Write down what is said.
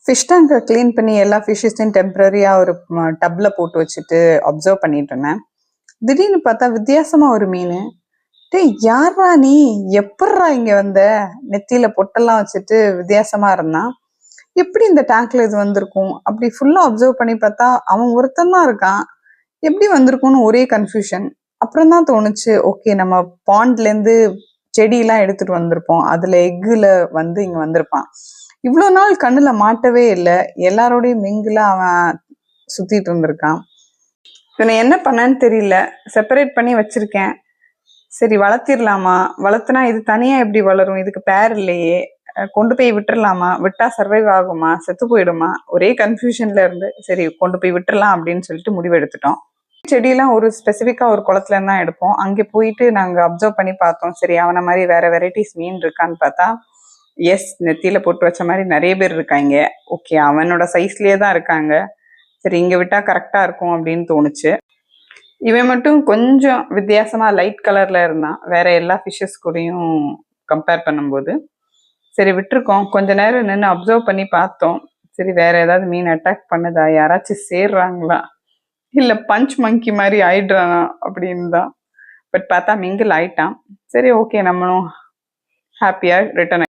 Fish டேங்கை clean பண்ணி எல்லா ஃபிஷ்ஷஸையும் டெம்பரரியாக ஒரு டப்பில் போட்டு வச்சுட்டு அப்சர்வ் பண்ணிட்டு இருந்தேன். திடீர்னு பார்த்தா வித்தியாசமாக ஒரு மீன். டேய் யாரா நீ, எப்பட்றா இங்கே வந்த, நெத்தியில் பொட்டெல்லாம் வச்சுட்டு வித்தியாசமாக இருந்தான். எப்படி இந்த டேங்க்ல இது வந்திருக்கும் அப்படி ஃபுல்லாக அப்சர்வ் பண்ணி பார்த்தா அவன் ஒருத்தன் தான் இருக்கான். எப்படி வந்திருக்கும்னு ஒரே கன்ஃபியூஷன். அப்புறம் தான் தோணுச்சு, ஓகே நம்ம பாண்ட்லேருந்து செடியெல்லாம் எடுத்துட்டு வந்திருப்போம், அதில் எக்கில் வந்து இங்கே வந்திருப்பான். இவ்வளோ நாள் கண்ணுல மாட்டவே இல்லை, எல்லாரோடையும் மிங்கில அவன் சுத்திட்டு இருந்திருக்கான். இவனை என்ன பண்ணான்னு தெரியல, செப்பரேட் பண்ணி வச்சிருக்கேன். சரி வளர்த்திடலாமா, வளர்த்துனா இது தனியா எப்படி வளரும், இதுக்கு பேர் இல்லையே, கொண்டு போய் விட்டுறலாமா, விட்டா சர்வைவ் ஆகுமா, செத்து போயிடுமா, ஒரே கன்ஃபியூஷன்ல இருந்து சரி கொண்டு போய் விட்டுறலாம் அப்படின்னு சொல்லிட்டு முடிவு எடுத்துட்டோம். செடியெல்லாம் ஒரு ஸ்பெசிஃபிக்கா ஒரு குளத்துல இருந்தா எடுப்போம். அங்கே போயிட்டு நாங்க அப்சர்வ் பண்ணி பார்த்தோம். சரி அவனை மாதிரி வேற வெரைட்டிஸ் மீன் இருக்கான்னு பார்த்தா எஸ், நெத்தியில போட்டு வச்ச மாதிரி நிறைய பேர் இருக்காங்க. ஓகே அவனோட சைஸ்லயே தான் இருக்காங்க. சரி இங்க விட்டா கரெக்டா இருக்கும் அப்படின்னு தோணுச்சு. இவன் மட்டும் கொஞ்சம் வித்தியாசமா லைட் கலர்ல இருந்தான் வேற எல்லா ஃபிஷ்ஷஸ் கூடயும் கம்பேர் பண்ணும்போது. சரி விட்டுருக்கோம். கொஞ்ச நேரம் நின்று அப்சர்வ் பண்ணி பார்த்தோம். சரி வேற ஏதாவது மீன் அட்டாக் பண்ணுதா, யாராச்சும் சேர்றாங்களா, இல்ல பஞ்ச் மங்கி மாதிரி ஆயிடுறானா அப்படின்னு தான். பட் பார்த்தா மிங்கிள் ஆயிட்டான். சரி ஓகே நம்மளும் ஹாப்பியா ரிட்டர்ன்